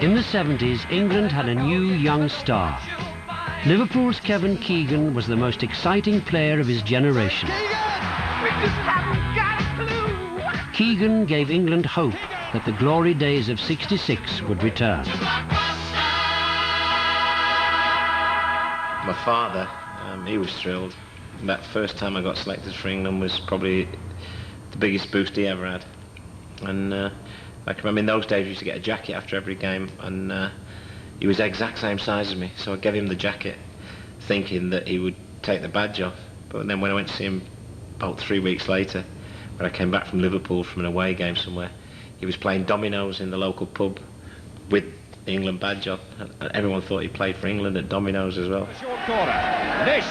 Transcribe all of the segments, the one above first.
In the 70s, England had a new young star. Liverpool's Kevin Keegan was the most exciting player of his generation. Keegan gave England hope that the glory days of '66 would return. My father, he was thrilled. That first time I got selected for England was probably the biggest boost he ever had. And I can remember in those days we used to get a jacket after every game, and he was the exact same size as me, so I gave him the jacket thinking that he would take the badge off. But then when I went to see him about 3 weeks later, when I came back from Liverpool from an away game somewhere, he was playing dominoes in the local pub with the England badge on. And everyone thought he played for England at dominoes as well. Short corner, Nish,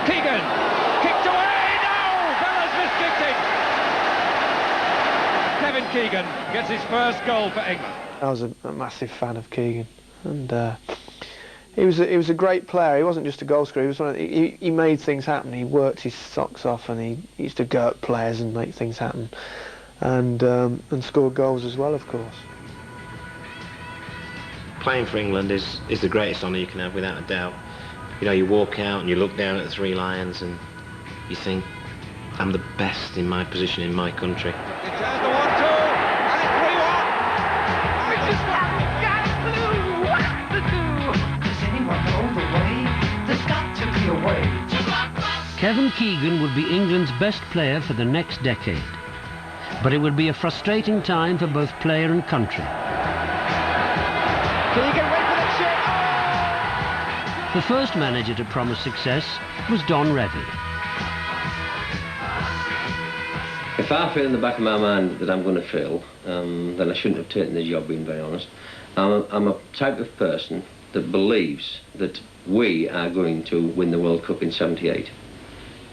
Keegan, kicked away, no! Bella's miskicked it! Kevin Keegan gets his first goal for England. I was a massive fan of Keegan, and he was a great player. He wasn't just a goal scorer. He was he made things happen. He worked his socks off, and he used to go at players and make things happen, and score goals as well, of course. Playing for England is the greatest honour you can have, without a doubt. You know, you walk out and you look down at the Three Lions and you think, I'm the best in my position in my country. It turns the 1-2, and it's 3-1. We just got a clue what to do. Does anyone know the way? There's got to be a way. Kevin Keegan would be England's best player for the next decade. But it would be a frustrating time for both player and country. Keegan went for the chip. The first manager to promise success was Don Revie. If I feel in the back of my mind that I'm going to fail, then I shouldn't have taken the job, being very honest. I'm a type of person that believes that we are going to win the World Cup in '78.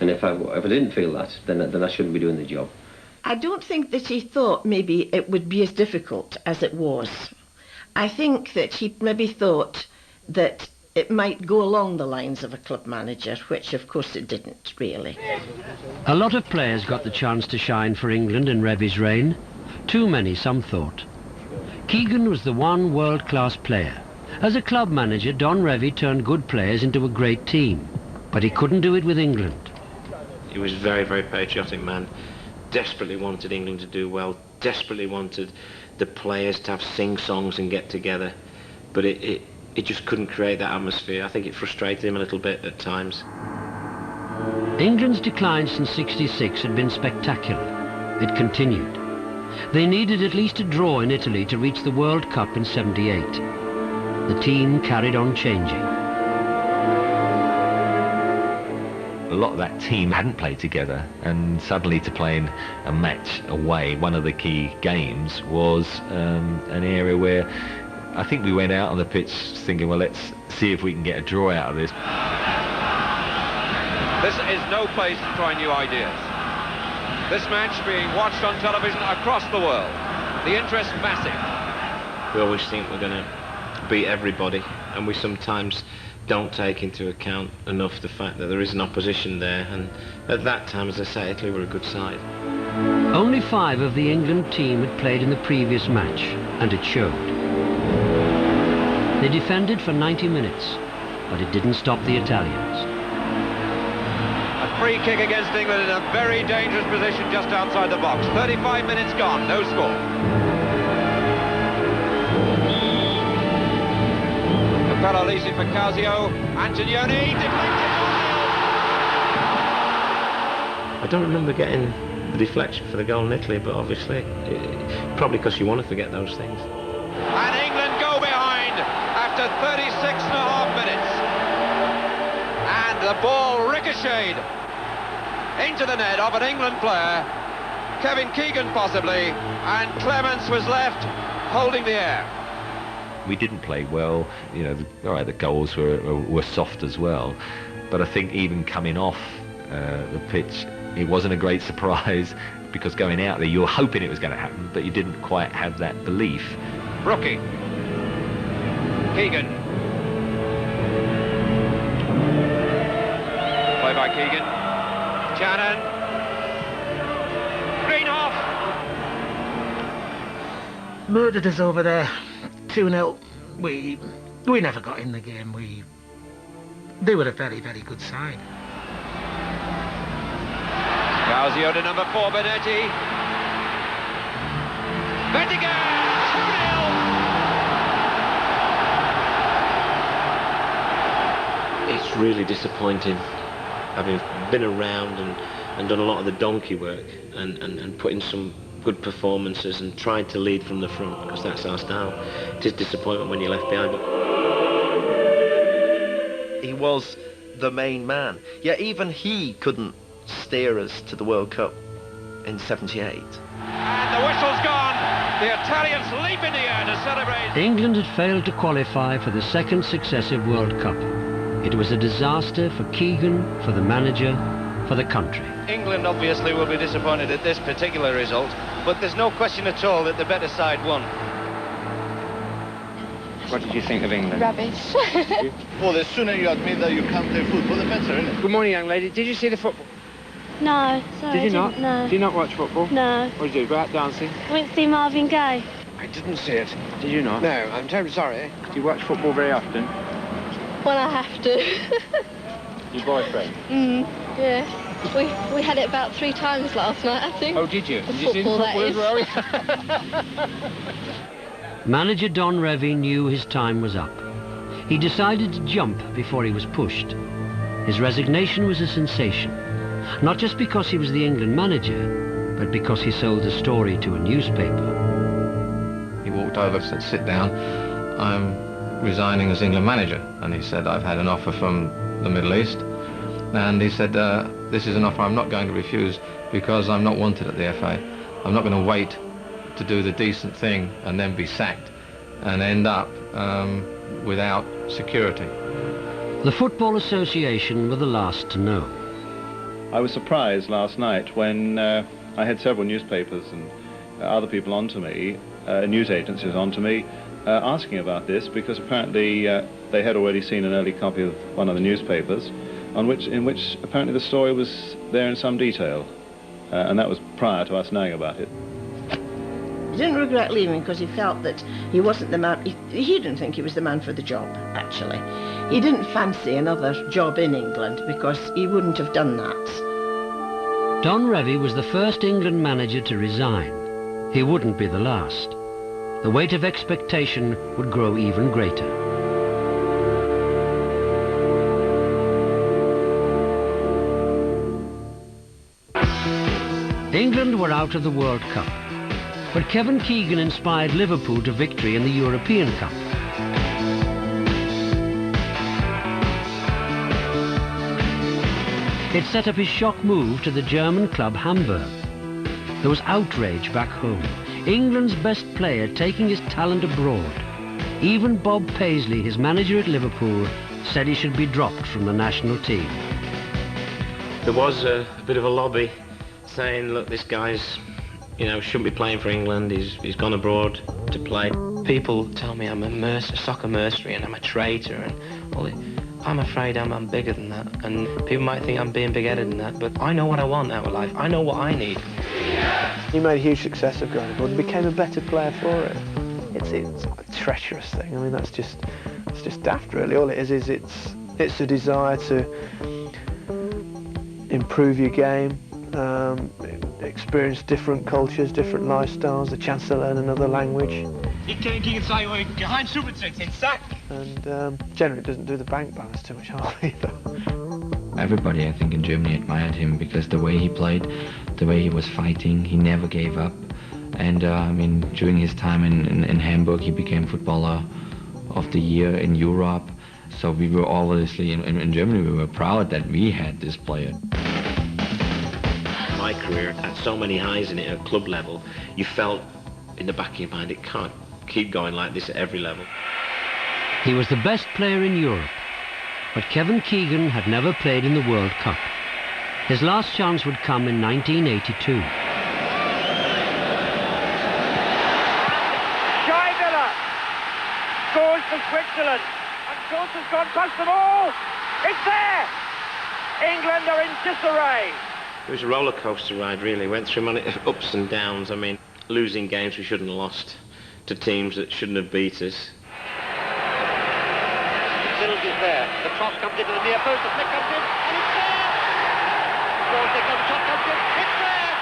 And if I didn't feel that, then I shouldn't be doing the job. I don't think that he thought maybe it would be as difficult as it was. I think that he maybe thought that it might go along the lines of a club manager, which of course it didn't really. A lot of players got the chance to shine for England in Revie's reign. Too many, some thought. Keegan was the one world-class player. As a club manager, Don Revie turned good players into a great team. But he couldn't do it with England. He was a very, very patriotic man. Desperately wanted England to do well. Desperately wanted the players to have sing-songs and get together. But it just couldn't create that atmosphere. I think it frustrated him a little bit at times. England's decline since '66 had been spectacular. It continued. They needed at least a draw in Italy to reach the World Cup in '78. The team carried on changing. A lot of that team hadn't played together, and suddenly to play in a match away, one of the key games, was an area where I think we went out on the pitch thinking, well, let's see if we can get a draw out of this. This is no place to try new ideas. This match being watched on television across the world. The interest massive. We always think we're going to beat everybody, and we sometimes don't take into account enough the fact that there is an opposition there, and at that time, as I say, Italy were a good side. Only 5 of the England team had played in the previous match, and it showed. They defended for 90 minutes, but it didn't stop the Italians. A free kick against England in a very dangerous position just outside the box. 35 minutes gone, no score. Paralisi for Casio, Antonioni, deflected. I don't remember getting the deflection for the goal in Italy, but obviously, probably because you want to forget those things. And England go behind after 36.5 minutes. And the ball ricocheted into the net of an England player, Kevin Keegan possibly, and Clements was left holding the air. We didn't play well, you know, all right, the goals were soft as well, but I think even coming off the pitch, it wasn't a great surprise, because going out there you were hoping it was going to happen, but you didn't quite have that belief. Brookie, Keegan, play by Keegan, Shannon, Greenhoff. murdered us over there, 2-0. We never got in the game. They were a very, very good side. Gauzio to number 4, Benetti. Bettinger, 2-0. It's really disappointing, having been around and done a lot of the donkey work and put in some good performances and tried to lead from the front, because that's our style. It is disappointment when you're left behind. He was the main man. Yeah, even he couldn't steer us to the World Cup in '78. And the whistle's gone. The Italians leap in the air to celebrate. England had failed to qualify for the second successive World Cup. It was a disaster for Keegan, for the manager, for the country. England obviously will be disappointed at this particular result, but there's no question at all that the better side won. What did you think of England? Rubbish. Well, the sooner you admit that you can't play football, the better, isn't it? Good morning, young lady. Did you see the football? No, sorry. Did you not? No. Did you not watch football? No. What did you do? Go out dancing? I went to see Marvin Gaye. I didn't see it. Did you not? No, I'm terribly sorry. Do you watch football very often? When I have to. Your boyfriend? Yeah. We had it about 3 times last night, I think. Oh, did you? The Did you see the football, football as well? Manager Don Revie knew his time was up. He decided to jump before he was pushed. His resignation was a sensation, not just because he was the England manager, but because he sold the story to a newspaper. He walked over and said, "Sit down. I'm resigning as England manager." And he said, "I've had an offer from the Middle East." And he said, "This is an offer I'm not going to refuse because I'm not wanted at the FA. I'm not going to wait to do the decent thing and then be sacked and end up without security." The Football Association were the last to know. I was surprised last night when I had several newspapers and other people onto me, news agencies onto me, asking about this, because apparently they had already seen an early copy of one of the newspapers in which apparently the story was there in some detail, and that was prior to us knowing about it. He didn't regret leaving because he felt that he wasn't the man. He didn't think he was the man for the job, actually. He didn't fancy another job in England because he wouldn't have done that. Don Revie was the first England manager to resign. He wouldn't be the last. The weight of expectation would grow even greater. England were out of the World Cup, but Kevin Keegan inspired Liverpool to victory in the European Cup. It set up his shock move to the German club Hamburg. There was outrage back home. England's best player taking his talent abroad. Even Bob Paisley, his manager at Liverpool, said he should be dropped from the national team. There was a bit of a lobby saying, look, this guy's, shouldn't be playing for England. He's gone abroad to play. People tell me I'm a soccer mercenary and I'm a traitor and all it. I'm afraid I'm bigger than that, and people might think I'm being big-headed than that, but I know what I want out of life. I know what I need. He made a huge success of going abroad and became a better player for it. It's a treacherous thing. I mean, it's just daft, really. All it is it's a desire to improve your game, experience different cultures, different lifestyles, the chance to learn another language. Kevin Keegan zei ooit geheimzoekend in zak. And generally it doesn't do the bank balance too much harm either. Everybody, I think, in Germany admired him because the way he played, the way he was fighting, he never gave up. And during his time in Hamburg, he became Footballer of the Year in Europe. So we were obviously, in Germany, we were proud that we had this player. My career had so many highs in it at club level, you felt in the back of your mind, it can't keep going like this at every level. He was the best player in Europe, but Kevin Keegan had never played in the World Cup. His last chance would come in 1982. Scheidler scores for Switzerland, and Schultz has gone past them all. It's there. England are in disarray. It was a roller coaster ride, really. Went through many ups and downs. I mean, losing games we shouldn't have lost, to teams that shouldn't have beat us. Middles is there. The cross comes into the near post. The flick comes in, and it's there. Scores, they come, the shot comes in. It's there.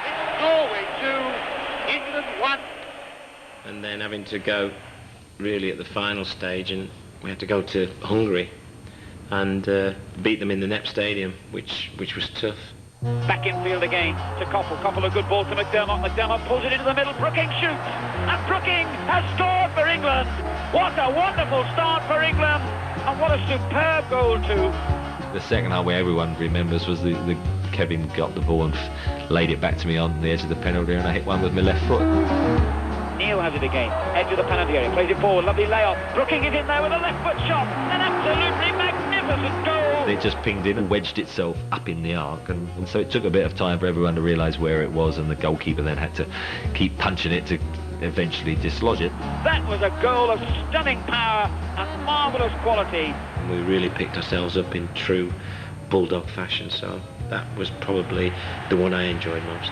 It's Norway 2, England 1. And then having to go really at the final stage, and we had to go to Hungary and beat them in the NEP Stadium, which was tough. Back infield again to Koppel. Koppel a good ball to McDermott. McDermott pulls it into the middle. Brooking shoots. And Brooking has scored for England. What a wonderful start for England. And what a superb goal too. The second half where everyone remembers was the Kevin got the ball and laid it back to me on the edge of the penalty, and I hit one with my left foot. Neil has it again. Edge of the penalty area. Plays it forward. Lovely layoff. Brooking is in there with a left foot shot. An absolutely magnificent goal. It just pinged in and wedged itself up in the arc, and so it took a bit of time for everyone to realise where it was, and the goalkeeper then had to keep punching it to eventually dislodge it. That was a goal of stunning power and marvellous quality. We really picked ourselves up in true bulldog fashion, so that was probably the one I enjoyed most.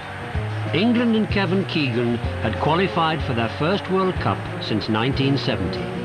England and Kevin Keegan had qualified for their first World Cup since 1970.